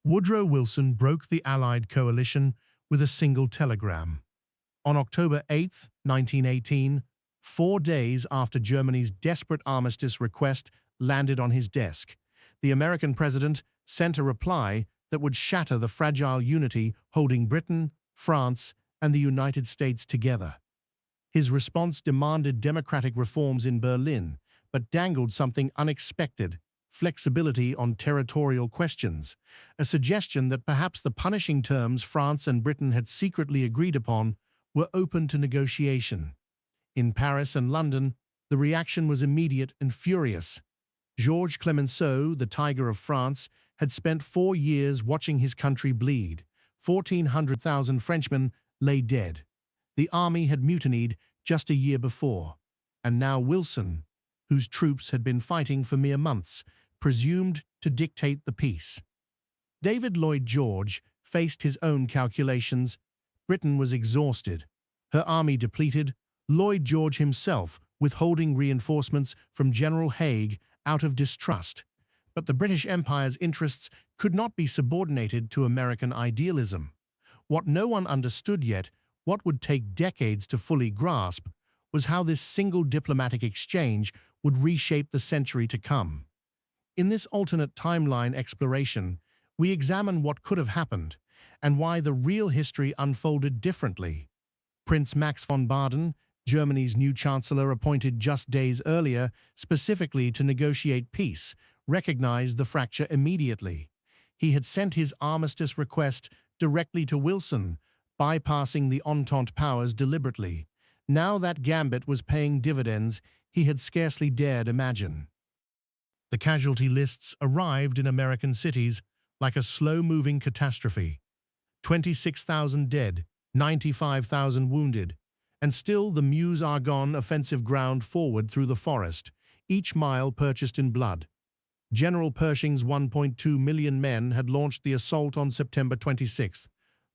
Woodrow Wilson broke the Allied coalition with a single telegram. On October 8, 1918, 4 days after Germany's desperate armistice request landed on his desk, the American president sent a reply that would shatter the fragile unity holding Britain, France, and the United States together. His response demanded democratic reforms in Berlin, but dangled something unexpected: flexibility on territorial questions, a suggestion that perhaps the punishing terms France and Britain had secretly agreed upon were open to negotiation. In Paris and London, the reaction was immediate and furious. Georges Clemenceau, the Tiger of France, had spent 4 years watching his country bleed. 1,400,000 Frenchmen lay dead. The army had mutinied just a year before. And now Wilson, whose troops had been fighting for mere months, presumed to dictate the peace. David Lloyd George faced his own calculations. Britain was exhausted, her army depleted, Lloyd George himself withholding reinforcements from General Haig out of distrust. But the British Empire's interests could not be subordinated to American idealism. What no one understood yet, what would take decades to fully grasp, was how this single diplomatic exchange would reshape the century to come. In this alternate timeline exploration, we examine what could have happened and why the real history unfolded differently. Prince Max von Baden, Germany's new chancellor appointed just days earlier specifically to negotiate peace, recognized the fracture immediately. He had sent his armistice request directly to Wilson, bypassing the Entente powers deliberately. Now that gambit was paying dividends he had scarcely dared imagine. The casualty lists arrived in American cities like a slow-moving catastrophe. 26,000 dead, 95,000 wounded, and still the Meuse-Argonne offensive ground forward through the forest, each mile purchased in blood. General Pershing's 1.2 million men had launched the assault on September 26th,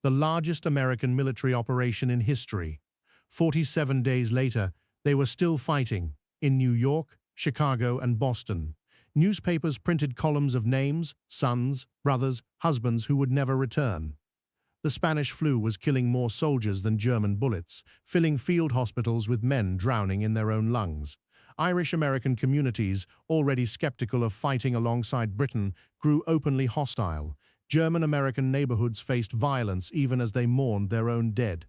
the largest American military operation in history. 47 days later, they were still fighting in New York, Chicago, and Boston. Newspapers printed columns of names, sons, brothers, husbands who would never return. The Spanish flu was killing more soldiers than German bullets, filling field hospitals with men drowning in their own lungs. Irish-American communities, already skeptical of fighting alongside Britain, grew openly hostile. German-American neighborhoods faced violence even as they mourned their own dead.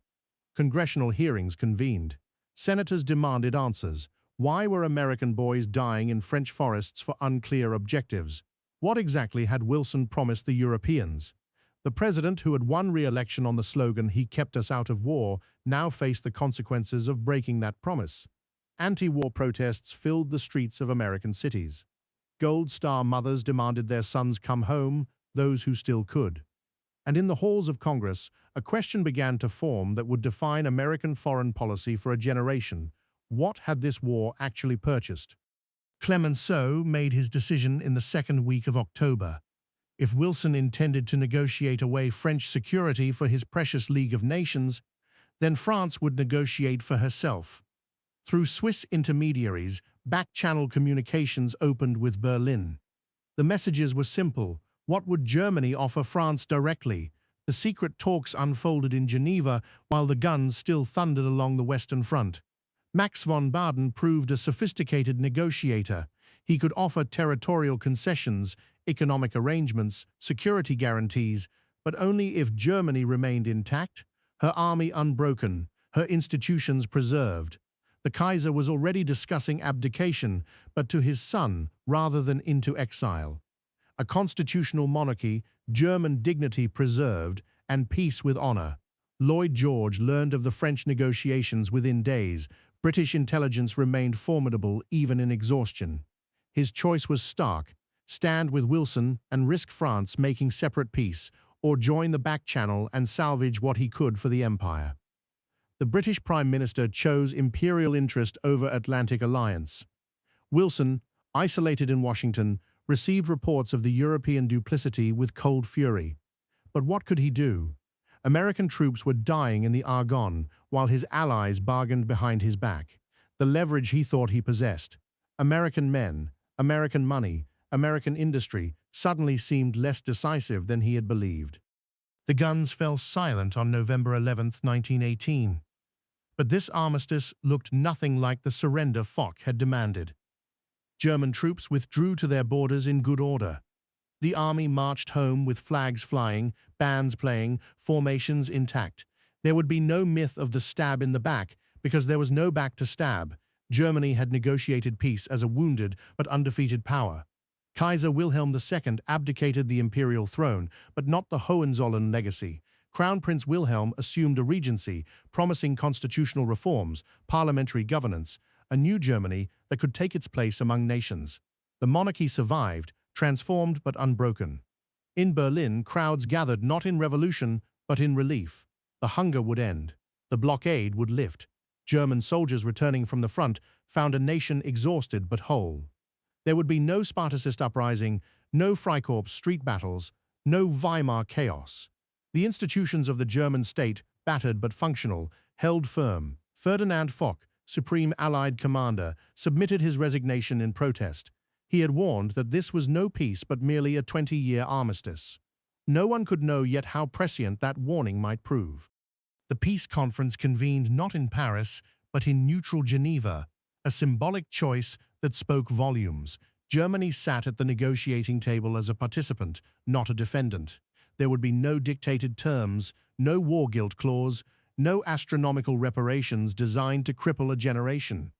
Congressional hearings convened. Senators demanded answers. Why were American boys dying in French forests for unclear objectives? What exactly had Wilson promised the Europeans? The president, who had won re-election on the slogan "He kept us out of war," now faced the consequences of breaking that promise. Anti-war protests filled the streets of American cities. Gold Star mothers demanded their sons come home, those who still could. And in the halls of Congress, a question began to form that would define American foreign policy for a generation. What had this war actually purchased? Clemenceau made his decision in the second week of October. If Wilson intended to negotiate away French security for his precious League of Nations, then France would negotiate for herself. Through Swiss intermediaries, back-channel communications opened with Berlin. The messages were simple. What would Germany offer France directly? The secret talks unfolded in Geneva while the guns still thundered along the Western Front. Max von Baden proved a sophisticated negotiator. He could offer territorial concessions, economic arrangements, security guarantees, but only if Germany remained intact, her army unbroken, her institutions preserved. The Kaiser was already discussing abdication, but to his son rather than into exile. A constitutional monarchy, German dignity preserved, and peace with honor. Lloyd George learned of the French negotiations within days. British intelligence remained formidable even in exhaustion. His choice was stark: stand with Wilson and risk France making separate peace, or join the back channel and salvage what he could for the empire. The British Prime Minister chose imperial interest over Atlantic alliance. Wilson, isolated in Washington, received reports of the European duplicity with cold fury. But what could he do? American troops were dying in the Argonne, while his allies bargained behind his back. The leverage he thought he possessed. American men, American money, American industry suddenly seemed less decisive than he had believed. The guns fell silent on November 11, 1918. But this armistice looked nothing like the surrender Foch had demanded. German troops withdrew to their borders in good order. The army marched home with flags flying, bands playing, formations intact. There would be no myth of the stab in the back, because there was no back to stab. Germany had negotiated peace as a wounded but undefeated power. Kaiser Wilhelm II abdicated the imperial throne, but not the Hohenzollern legacy. Crown Prince Wilhelm assumed a regency, promising constitutional reforms, parliamentary governance, a new Germany that could take its place among nations. The monarchy survived, transformed but unbroken. In Berlin, crowds gathered not in revolution, but in relief. The hunger would end. The blockade would lift. German soldiers returning from the front found a nation exhausted but whole. There would be no Spartacist uprising, no Freikorps street battles, no Weimar chaos. The institutions of the German state, battered but functional, held firm. Ferdinand Foch, Supreme Allied Commander, submitted his resignation in protest. He had warned that this was no peace but merely a 20-year armistice. No one could know yet how prescient that warning might prove. The peace conference convened not in Paris, but in neutral Geneva, a symbolic choice that spoke volumes. Germany sat at the negotiating table as a participant, not a defendant. There would be no dictated terms, no war guilt clause, no astronomical reparations designed to cripple a generation.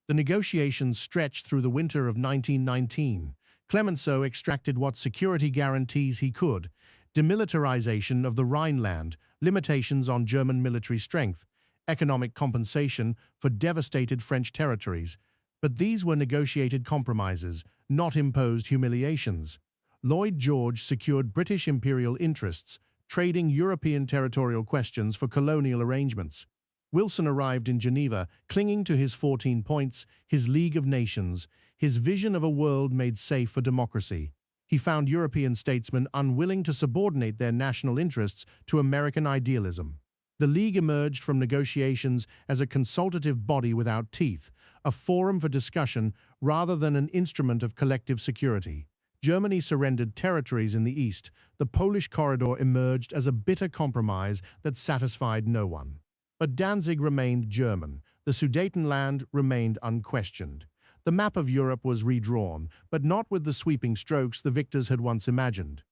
The negotiations stretched through the winter of 1919. Clemenceau extracted what security guarantees he could: demilitarization of the Rhineland, limitations on German military strength, economic compensation for devastated French territories. But these were negotiated compromises, not imposed humiliations. Lloyd George secured British imperial interests, trading European territorial questions for colonial arrangements. Wilson arrived in Geneva, clinging to his 14 points, his League of Nations, his vision of a world made safe for democracy. He found European statesmen unwilling to subordinate their national interests to American idealism. The League emerged from negotiations as a consultative body without teeth, a forum for discussion rather than an instrument of collective security. Germany surrendered territories in the east. The Polish corridor emerged as a bitter compromise that satisfied no one. But Danzig remained German. The Sudetenland remained unquestioned. The map of Europe was redrawn, but not with the sweeping strokes the victors had once imagined.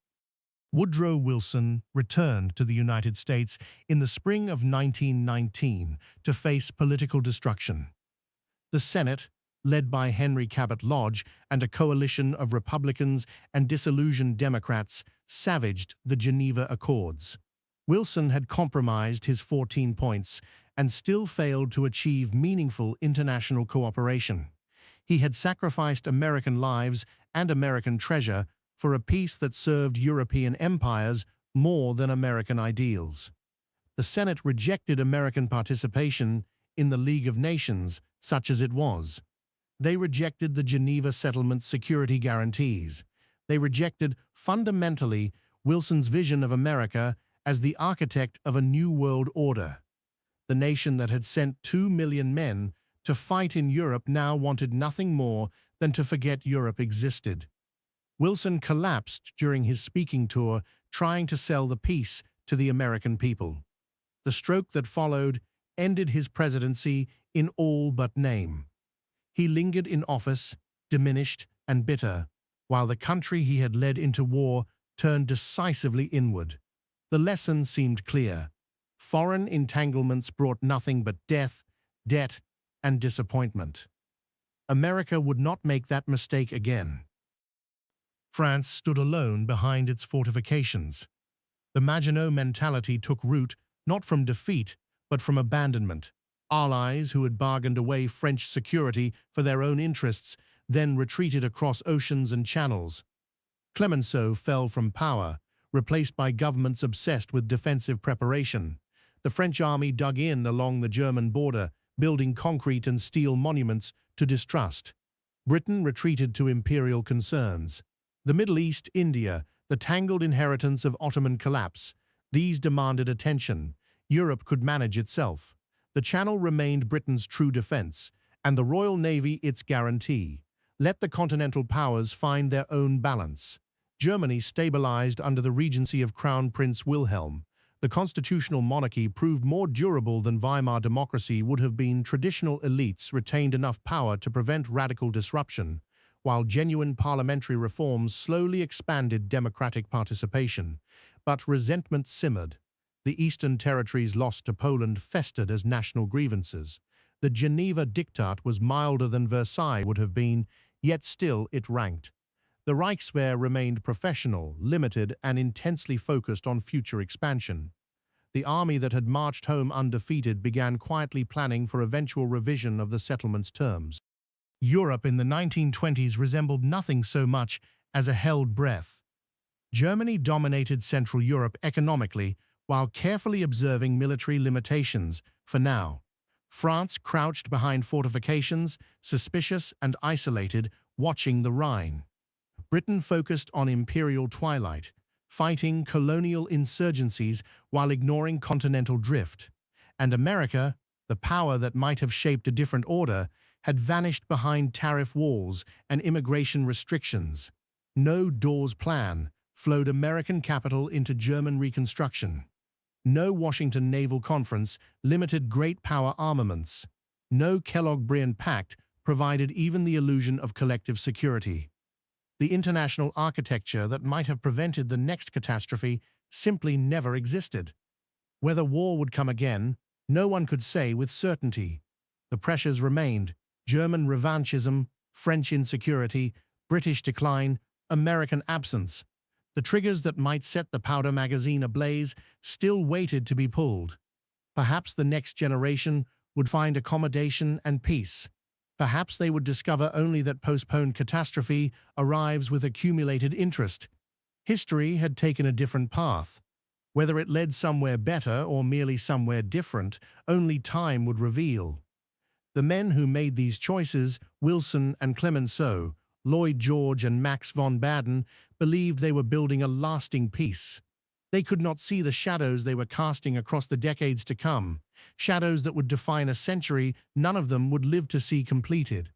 Woodrow Wilson returned to the United States in the spring of 1919 to face political destruction. The Senate, led by Henry Cabot Lodge and a coalition of Republicans and disillusioned Democrats, savaged the Geneva Accords. Wilson had compromised his 14 points and still failed to achieve meaningful international cooperation. He had sacrificed American lives and American treasure for a peace that served European empires more than American ideals. The Senate rejected American participation in the League of Nations, such as it was. They rejected the Geneva Settlement security guarantees. They rejected, fundamentally, Wilson's vision of America as the architect of a new world order. The nation that had sent 2 million men to fight in Europe now wanted nothing more than to forget Europe existed. Wilson collapsed during his speaking tour, trying to sell the peace to the American people. The stroke that followed ended his presidency in all but name. He lingered in office, diminished and bitter, while the country he had led into war turned decisively inward. The lesson seemed clear. Foreign entanglements brought nothing but death, debt, and disappointment. America would not make that mistake again. France stood alone behind its fortifications. The Maginot mentality took root not from defeat, but from abandonment. Allies who had bargained away French security for their own interests then retreated across oceans and channels. Clemenceau fell from power, replaced by governments obsessed with defensive preparation. The French army dug in along the German border, building concrete and steel monuments to distrust. Britain retreated to imperial concerns. The Middle East, India, the tangled inheritance of Ottoman collapse. These demanded attention. Europe could manage itself. The Channel remained Britain's true defense, and the Royal Navy its guarantee. Let the continental powers find their own balance. Germany stabilized under the regency of Crown Prince Wilhelm. The constitutional monarchy proved more durable than Weimar democracy would have been. Traditional elites retained enough power to prevent radical disruption, while genuine parliamentary reforms slowly expanded democratic participation. But resentment simmered. The Eastern territories lost to Poland festered as national grievances. The Geneva Diktat was milder than Versailles would have been, yet still it ranked. The Reichswehr remained professional, limited, and intensely focused on future expansion. The army that had marched home undefeated began quietly planning for eventual revision of the settlement's terms. Europe in the 1920s resembled nothing so much as a held breath. Germany dominated Central Europe economically while carefully observing military limitations for now. France crouched behind fortifications, suspicious and isolated, watching the Rhine. Britain focused on imperial twilight, fighting colonial insurgencies while ignoring continental drift. And America, the power that might have shaped a different order, had vanished behind tariff walls and immigration restrictions. No Dawes Plan flowed American capital into German reconstruction. No Washington Naval Conference limited great power armaments. No Kellogg-Briand Pact provided even the illusion of collective security. The international architecture that might have prevented the next catastrophe simply never existed. Whether war would come again, no one could say with certainty. The pressures remained: German revanchism, French insecurity, British decline, American absence. The triggers that might set the powder magazine ablaze still waited to be pulled. Perhaps the next generation would find accommodation and peace. Perhaps they would discover only that postponed catastrophe arrives with accumulated interest. History had taken a different path. Whether it led somewhere better or merely somewhere different, only time would reveal. The men who made these choices, Wilson and Clemenceau, Lloyd George and Max von Baden, believed they were building a lasting peace. They could not see the shadows they were casting across the decades to come, shadows that would define a century none of them would live to see completed.